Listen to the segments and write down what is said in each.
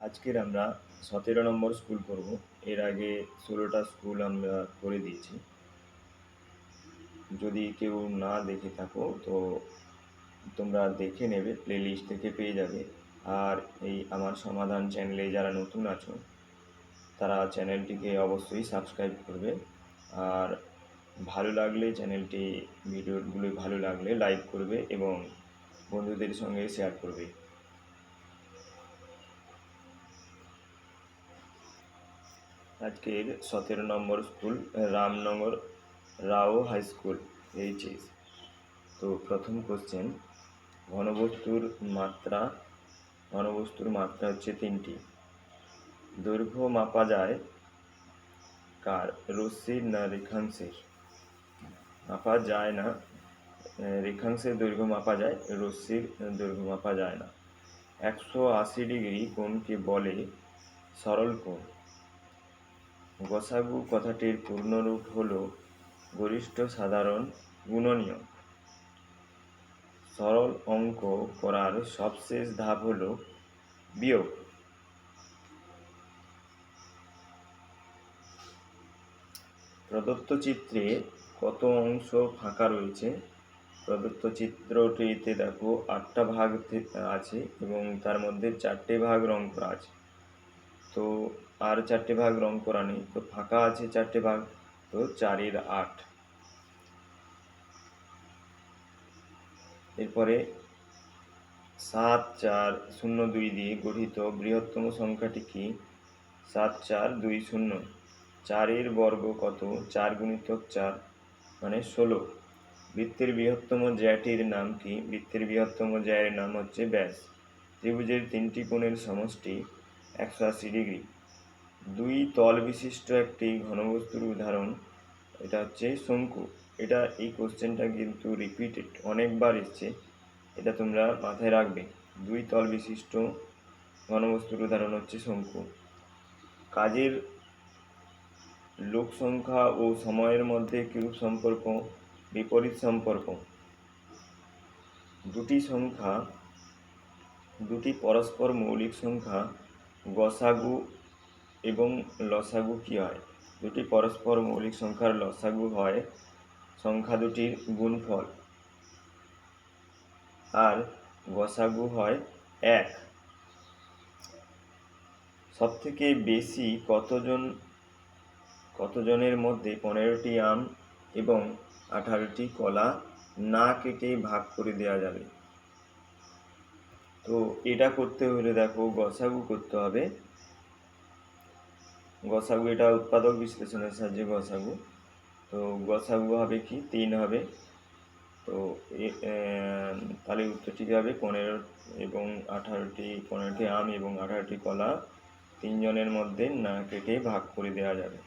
আজকের আমরা 17 নম্বর স্কুল করব। এর আগে 16টা স্কুল আমরা করে দিয়েছি। যদি কেউ না দেখে থাকো তো তোমরা দেখে নেবে, প্লেলিস্ট থেকে পেয়ে যাবে। আর এই আমার সমাধান চ্যানেলে যারা নতুন আছো তারা চ্যানেলটিকে অবশ্যই সাবস্ক্রাইব করবে। আর ভালো লাগলে ভিডিওগুলো ভালো লাগলে লাইক করবে এবং বন্ধুদের সঙ্গে শেয়ার করবে। আজকের 17 নম্বর স্কুল রামনগর রাও হাই স্কুল এইচএস। তো প্রথম কোশ্চেন, ঘনবস্তুর মাত্রা হচ্ছে 3টি। দৈর্ঘ্য মাপা যায় কার? রশ্মির না রেখাংশের? মাপা যায় না, রেখাংশের দৈর্ঘ্য মাপা যায়, রশ্মির দৈর্ঘ্য মাপা যায় না। 180 ডিগ্রি কোণকে বলে সরল কোণ। গসাগু কথাটির পূর্ণরূপ হল গরিষ্ঠ সাধারণ গুণনীয়ক। সরল অঙ্ক করার সবশেষ ধাপ হল বিয়োগ। প্রদত্ত চিত্রে কত অংশ ফাঁকা রয়েছে? প্রদত্ত চিত্রটিতে দেখো 8টা ভাগ আছে এবং তার মধ্যে 4টে ভাগ রং করা আছে। তো আর 4টে ভাগ রং করা নেই, তো ফাঁকা আছে 4টে ভাগ, তো 4 × 8। এরপরে 7402 দিয়ে গঠিত বৃহত্তম সংখ্যাটি কি? 7420। 4 বর্গ কত? 4 × 4 মানে 16। বৃত্তের বৃহত্তম জ্যাটির নাম কি? বৃত্তের বৃহত্তম জ্যায়ের নাম হচ্ছে ব্যাস। ত্রিভুজের 3টি কোণের সমষ্টি 180 ডিগ্রি। 2 তল বিশিষ্ট একটি ঘনবস্তুর উদাহরণ, এটা হচ্ছে শঙ্কু। এই কোশ্চেনটা কিন্তু রিপিটেড, অনেকবার এসছে, এটা তোমরা মাথায় রাখবে। 2 তল বিশিষ্ট ঘনবস্তুর উদাহরণ হচ্ছে শঙ্কু। কাজের লোক সংখ্যা ও সময়ের মধ্যে কিরূপ সম্পর্ক? বিপরীত সম্পর্ক। দুটি পরস্পর মৌলিক সংখ্যা গসাগু এবং লসাগু কি হয়? দুটি পরস্পর মৌলিক সংখ্যার লসাগু হয় সংখ্যা দুটির গুণফল, আর গসাগু হয় 1। সবথেকে বেশি কতজনের মধ্যে 15টি আম এবং 18টি কলা না কেটে ভাগ করে দেওয়া যাবে? তো এটা করতে হলে দেখো গসাগু করতে হবে। গসাগু এটা উৎপাদক বিশ্লেষণের সাহায্যে গসাগু। তো গসাগু হবে কি? 3 হবে। তো তাহলে উত্তরটি হবে 15টি আম এবং 18টি কলা 3 জনের মধ্যে না কেটে ভাগ করে দেওয়া যাবে।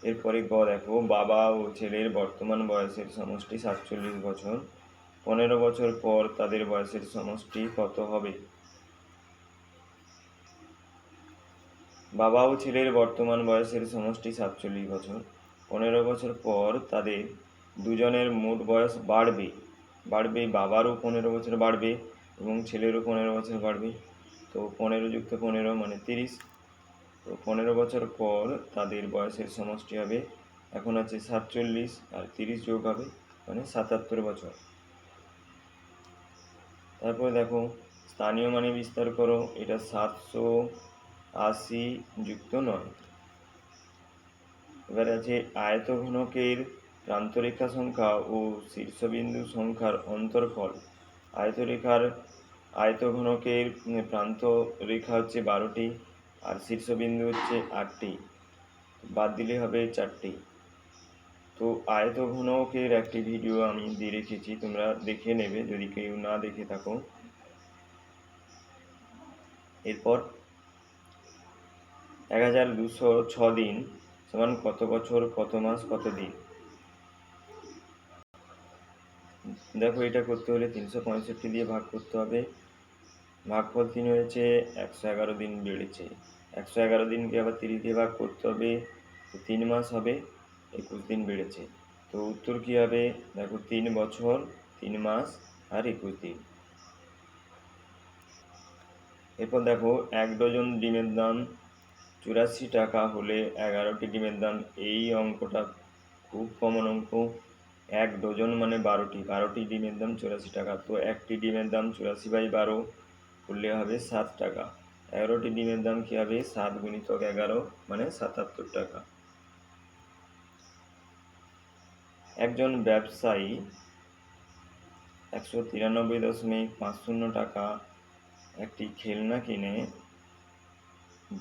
এরপরে দেখো, বাবা ও ছেলের বর্তমান বয়সের সমষ্টি 47 বছর। 15 বছর পর তাদের বয়সের সমষ্টি কত হবে? বাবা ও ছেলের বর্তমান বয়সের সমষ্টি 47 বছর। 15 বছর পর তাদের দুজনের মোট বয়স বাড়বে। বাবারও 15 বছর বাড়বে এবং ছেলেরও 15 বছর বাড়বে। তো 15 যুক্ত 15 মানে 30। তো 15 বছর পর তাদের বয়সের সমষ্টি হবে, এখন আছে 47, আর 30 যোগ হবে মানে 77 বছর। তারপরে দেখো, স্থানীয় মানে বিস্তার করো, এটা 780 যুক্ত 9। এবার আছে আয়তঘনকের প্রান্তরেখা সংখ্যা ও শীর্ষবিন্দু সংখ্যার অন্তরফল। আয়তঘনকের প্রান্ত রেখা হচ্ছে 12টি আর শীর্ষবিন্দু হচ্ছে 8টি, বাদ দিলে হবে 4টি। তো আয়তঘনকের একটি ভিডিও আমি দিয়ে রেখেছি, তোমরা দেখে নেবে যদি কেউ না দেখে থাকো। এরপর 1206 দিন সমান কত বছর, কত মাস, কত দিন? দেখো, এটা করতে হলে 365 দিয়ে ভাগ করতে হবে। ভাগফল 3 হয়েছে, 111 দিন বেড়েছে। 111 দিনকে আবার 30 দিয়ে ভাগ করতে হবে, তো 3 মাস হবে, 21 দিন বেড়েছে। তো উত্তর কি হবে? দেখো, 3 বছর 3 মাস আর 21 দিন। এরপর দেখো 1 ডজন ডিমের দাম 84 টাকা হলে 11টি ডিমের দাম। এই অঙ্কটা খুব কমন অঙ্ক। 1 ডজন মানে 12টি ডিমের দাম 84 টাকা, তো একটি ডিমের দাম 84/12 করলে হবে 7 টাকা। 11টি ডিমের দাম কী হবে? 7 গুণিতক 11 মানে 77 টাকা। একজন ব্যবসায়ী 193.50 টাকা একটি খেলনা কিনে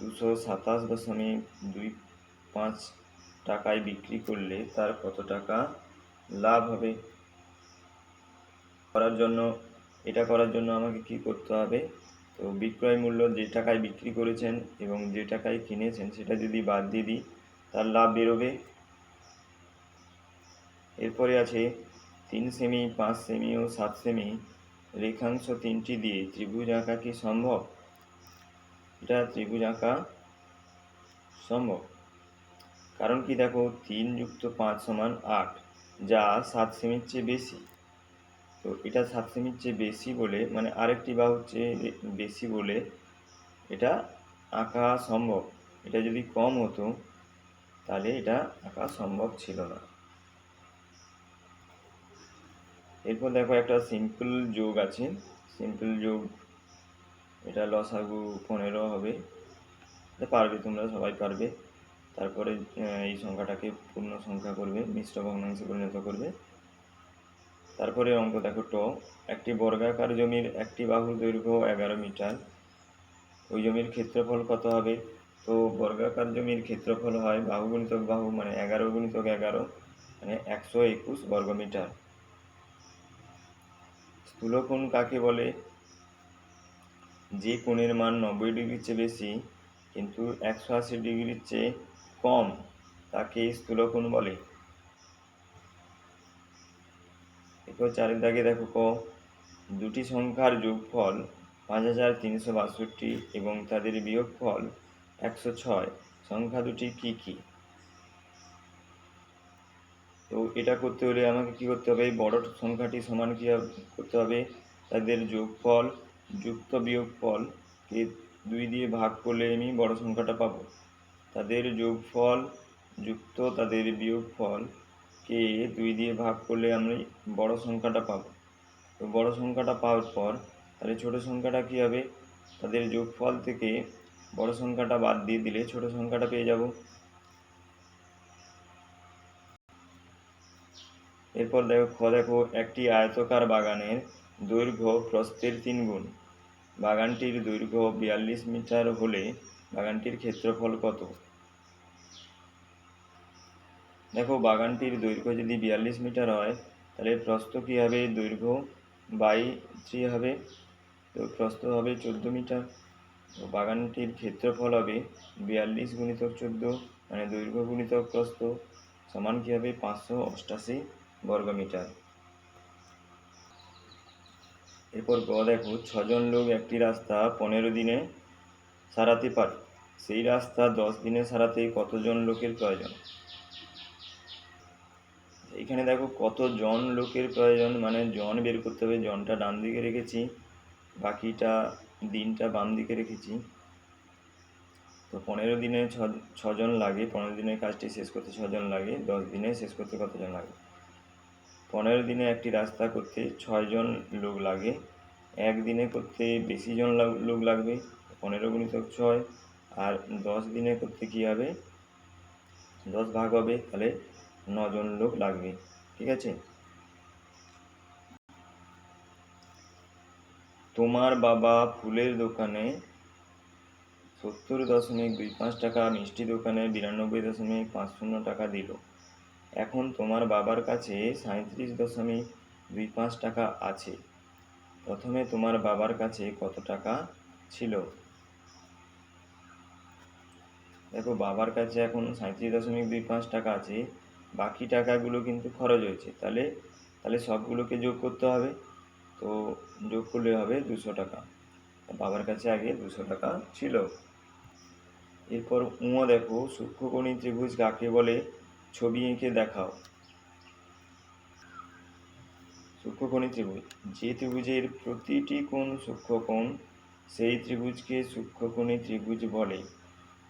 227.25 টাকায় বিক্রি করলে তার কত টাকা লাভ হবে? এটা করার জন্য আমাকে কি করতে হবে? তো বিক্রয় মূল্য যে টাকায় বিক্রি করেছেন এবং যে টাকায় কিনেছেন সেটা যদি বাদ দিয়ে দিই তার লাভ বেরোবে। এরপরে আছে 3 সেমি, 5 সেমি ও 7 সেমি রেখাংশ তিনটি দিয়ে ত্রিভুজ আঁকা কি সম্ভব? এটা ত্রিভুজ আঁকা সম্ভব। কারণ কি দেখো, 3 যুক্ত 5 সমান 8, যা 7 সেমির চেয়ে বেশি। তো এটা 7 সেমির চেয়ে বেশি বলে, মানে আরেকটি বাহুর চেয়ে বেশি বলে এটা আঁকা সম্ভব। এটা যদি কম হতো তাহলে এটা আঁকা সম্ভব ছিল না। এরপর দেখো একটা সিম্পল যোগ আছে। সিম্পল যোগ, এটা লসাগু 15 হবে। এটা পারবে, তোমরা সবাই পারবে। তারপরে এই সংখ্যাটাকে পূর্ণ সংখ্যা করবে, মিশ্র ভগ্নাংশে পরিণত করবে। তারপরে অঙ্ক দেখো একটি বর্গাকার জমির একটি বাহুর দৈর্ঘ্য 11 মিটার, ওই জমির ক্ষেত্রফল কত হবে? তো বর্গাকার জমির ক্ষেত্রফল হয় বাহু গুণিতক বাহু মানে 11 গুণিতক 11 মানে 121 বর্গমিটার। স্থূলকোণ কাকে বলে? যে কোণের মান 90 ডিগ্রির চেয়ে বেশি কিন্তু 180 ডিগ্রির চেয়ে কম তাকে স্থূলকোণ বলে। এরপর 4 দাগে দেখো দুটি সংখ্যার যোগফল 5362 এবং তাদের বিয়োগফল 106, সংখ্যা দুটি কি কি? তো এটা করতে হলে আমাকে কি করতে হবে? বড় সংখ্যাটি সমান কি করতে হবে? তাদের যোগফল যুক্ত বিয়োগফলকে 2 দিয়ে ভাগ করলে আমি বড় সংখ্যাটা পাবো। তাদের যোগফল যুক্ত তাদের বিয়োগফলকে 2 দিয়ে ভাগ করলে আমি বড় সংখ্যাটা পাবো। তো বড় সংখ্যাটা পাওয়ার পর তাহলে ছোট সংখ্যাটা কী হবে? তাদের যোগফল থেকে বড় সংখ্যাটা বাদ দিয়ে দিলে ছোট সংখ্যাটা পেয়ে যাব। এরপর দেখো একটি আয়তকার বাগানের দৈর্ঘ্য প্রস্থের 3 গুণ। বাগানটির দৈর্ঘ্য 42 মিটার হলে বাগানটির ক্ষেত্রফল কত? দেখো, বাগানটির দৈর্ঘ্য যদি 42 মিটার হয় তাহলে প্রস্থ কী হবে? দৈর্ঘ্য বাই 3 হবে, তো প্রস্থ হবে 14 মিটার। তো বাগানটির ক্ষেত্রফল হবে 42 গুণিতক 14 মানে দৈর্ঘ্য গুণিতক প্রস্থ সমান কী হবে? 588 বর্গমিটার। এরপর দেখো 6 জন লোক একটি রাস্তা 15 দিনে সারাতে পারে, সেই রাস্তা 10 দিনে সারাতে কতজন লোকের প্রয়োজন? এখানে দেখো কতজন লোকের প্রয়োজন মানে জন বের করতে হবে। জনটা ডান দিকে রেখেছি, বাকিটা দিনটা বাম দিকে রেখেছি। তো 15 দিনে 6 জন লাগে, 15 দিনের কাজটি শেষ করতে 6 জন লাগে, 10 দিনে শেষ করতে কতজন লাগে? 15 দিনে একটি রাস্তা করতে 6 জন লোক লাগে, একদিনে করতে বেশি জন লোক লাগবে, 15 গুণিতক 6, আর 10 দিনে করতে কী হবে? 10 ভাগ হবে, তাহলে 9 জন লোক লাগবে। ঠিক আছে। তোমার বাবা ফুলের দোকানে 70.25 টাকা, মিষ্টি দোকানে 92.50 টাকা দিল। এখন তোমার বাবার কাছে 37.25 টাকা আছে। প্রথমে তোমার বাবার কাছে কত টাকা ছিল? দেখো, বাবার কাছে এখন 37.25 টাকা আছে, বাকি টাকাগুলো কিন্তু খরচ হয়েছে, তাহলে সবগুলোকে যোগ করতে হবে। তো যোগ করলে হবে 200 টাকা। বাবার কাছে আগে 200 টাকা ছিল। এরপর দেখো সূক্ষ্মকোণী ত্রিভুজ কাকে বলে? ছবি এঁকে দেখাও। সূক্ষ্মকোণী ত্রিভুজ, যে ত্রিভুজের প্রতিটি কোণ সূক্ষ্মকোণ সেই ত্রিভুজকে সূক্ষ্মকোণী ত্রিভুজ বলে।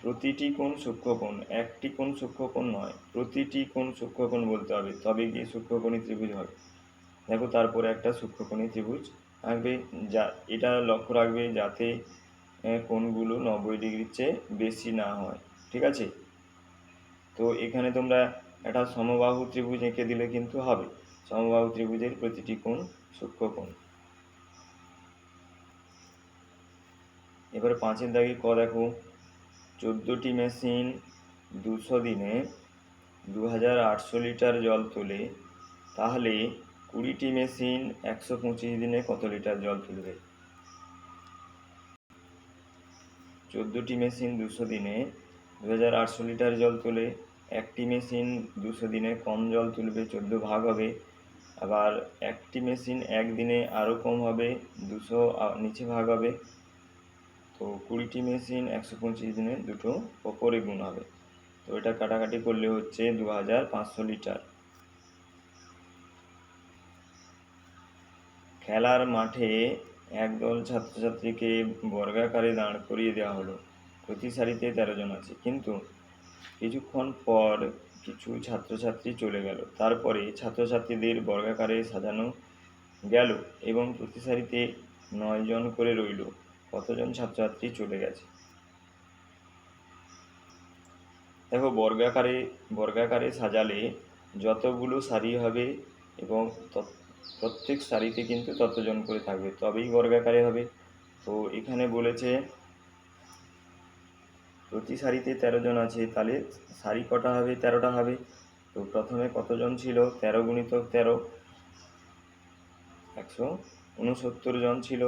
প্রতিটি কোণ সূক্ষ্মকোণ, একটি কোণ সূক্ষ্মকোণ নয়, প্রতিটি কোণ সূক্ষ্মকোণ বলতে হবে, তবে গিয়ে সূক্ষ্মকোণী ত্রিভুজ হবে। দেখো তারপরে একটা সূক্ষ্মকোণী ত্রিভুজ আঁকবে, যা এটা লক্ষ্য রাখবে যাতে কোণগুলো 90 ডিগ্রির চেয়ে বেশি না হয়, ঠিক আছে। তো এখানে তোমরা একটা সমবাহু ত্রিভুজ এঁকে দিলে কিন্তু হবে। সমবাহু ত্রিভুজের প্রতিটি কোণ সূক্ষ্মকোণ। এবারে 5-এর দাগে ক দেখো, 14টি মেশিন 200 দিনে 2800 লিটার জল তোলে, তাহলে 20টি মেশিন 125 দিনে কত লিটার জল তুলবে? 14টি মেশিন 200 দিনে 2800 লিটার জল তোলে, একটি মেশিন 200 দিনে কম জল তুলবে, 14 ভাগ হবে। আবার একটি মেশিন একদিনে আরও কম হবে, 200 নিচে ভাগ হবে। তো 20টি মেশিন 125 দিনে দুটো ওপরে গুণ হবে। তো এটা কাটাকাটি করলে হচ্ছে 2500 লিটার। খেলার মাঠে একদল ছাত্রছাত্রীকে বর্গাকারে দাঁড় করিয়ে দেওয়া হলো। প্রতি সারিতে 13 জন আছে, কিন্তু কিছুক্ষণ পর কিছু ছাত্রছাত্রী চলে গেল। তারপরে ছাত্রছাত্রীদের বর্গাকারে সাজানো গেল এবং প্রতি সারিতে 9 জন করে রইল। কতজন ছাত্রছাত্রী চলে গেছে? দেখো বর্গাকারে সাজালে যতগুলো সারি হবে এবং প্রত্যেক সারিতে কিন্তু ততজন করে থাকবে, তবেই বর্গাকারে হবে। তো এখানে বলেছে প্রতি সারিতে 13 জন আছে, তাহলে সারি কটা হবে? 13টা হবে। তো প্রথমে কতজন ছিল? 13 গুণিতক 13, 169 জন ছিল।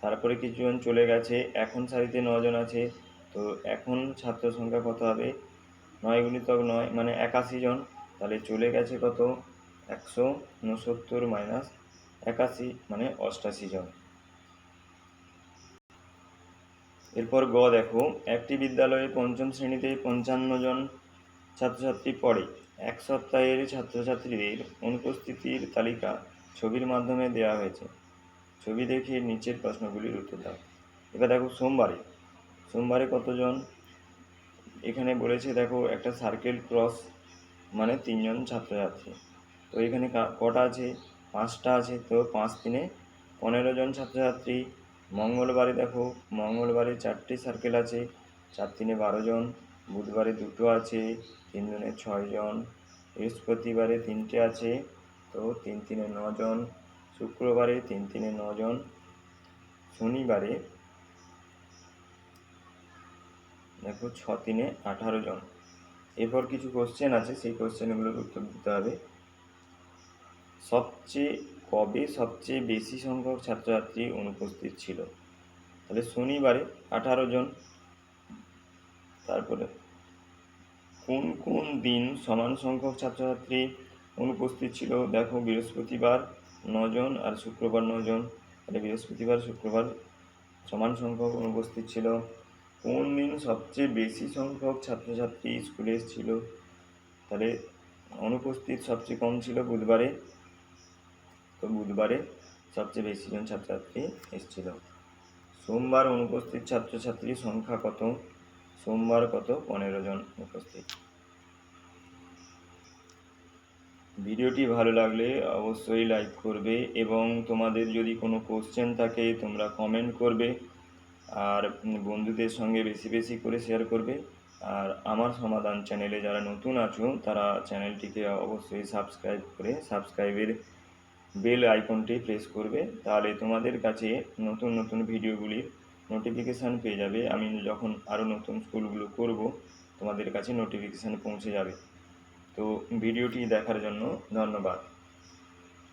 তারপরে কিছুজন চলে গেছে, এখন সারিতে 9 জন আছে। তো এখন ছাত্র সংখ্যা কত হবে? 9 গুণিতক 9 মানে 81 জন। তাহলে চলে গেছে কত? 169 মাইনাস 81 মানে 88 জন। এরপর গ দেখো, একটি বিদ্যালয়ে 5ম শ্রেণীতে 55 জন ছাত্রছাত্রী পড়ে। এক সপ্তাহের ছাত্রছাত্রীদের অনুপস্থিতির তালিকা ছবির মাধ্যমে দেওয়া হয়েছে। ছবি দেখে নিচের প্রশ্নগুলির উত্তর দাও। এবার দেখো সোমবারে কতজন? এখানে বলেছে দেখো একটা সার্কেল ক্রস মানে 3 জন ছাত্রছাত্রী। তো এখানে কটা আছে? 5টা আছে। তো 5 3 15 জন ছাত্রছাত্রী। মঙ্গলবারে দেখো, মঙ্গলবারে 4টি সার্কেল আছে, 4 3 12 জন। বুধবারে 2টো আছে, 3 দুনে 6 জন। বৃহস্পতিবারে 3টে আছে, তো 3 3 9 জন। শুক্রবারে 3 3 9 জন। শনিবারে দেখো 6 3 18 জন। এরপর কিছু কোশ্চেন আছে, সেই কোশ্চেনগুলোর উত্তর দিতে হবে। কবে সবচেয়ে বেশি সংখ্যক ছাত্রছাত্রী অনুপস্থিত ছিল? তাহলে শনিবারে 18 জন। তারপরে কোন কোন দিন সমান সংখ্যক ছাত্রছাত্রী অনুপস্থিত ছিল? দেখো বৃহস্পতিবার 9 জন আর শুক্রবার 9 জন। তাহলে বৃহস্পতিবার শুক্রবার সমান সংখ্যক অনুপস্থিত ছিল। কোন দিন সবচেয়ে বেশি সংখ্যক ছাত্রছাত্রী স্কুলে এসেছিল? তাহলে অনুপস্থিত সবচেয়ে কম ছিল বুধবারে। তো বুধবারে সবচেয়ে বেশি জন ছাত্রছাত্রী এসেছিল। সোমবার অনুপস্থিত ছাত্রছাত্রীর সংখ্যা কত? সোমবার কত? 15 জন উপস্থিত। ভিডিওটি ভালো লাগলে অবশ্যই লাইক করবে এবং তোমাদের যদি কোনো কোশ্চেন থাকে তোমরা কমেন্ট করবে, আর বন্ধুদের সঙ্গে বেশি বেশি করে শেয়ার করবে। আর আমার সমাধান চ্যানেলে যারা নতুন আছো তারা চ্যানেলটিকে অবশ্যই সাবস্ক্রাইব করে সাবস্ক্রাইবের বেল আইকনটি প্রেস করবে, তাহলে তোমাদের কাছে নতুন নতুন ভিডিওগুলির নোটিফিকেশান পেয়ে যাবে। আমি যখন আরও নতুন স্কুলগুলো করব তোমাদের কাছে নোটিফিকেশান পৌঁছে যাবে। তো ভিডিওটি দেখার জন্য ধন্যবাদ।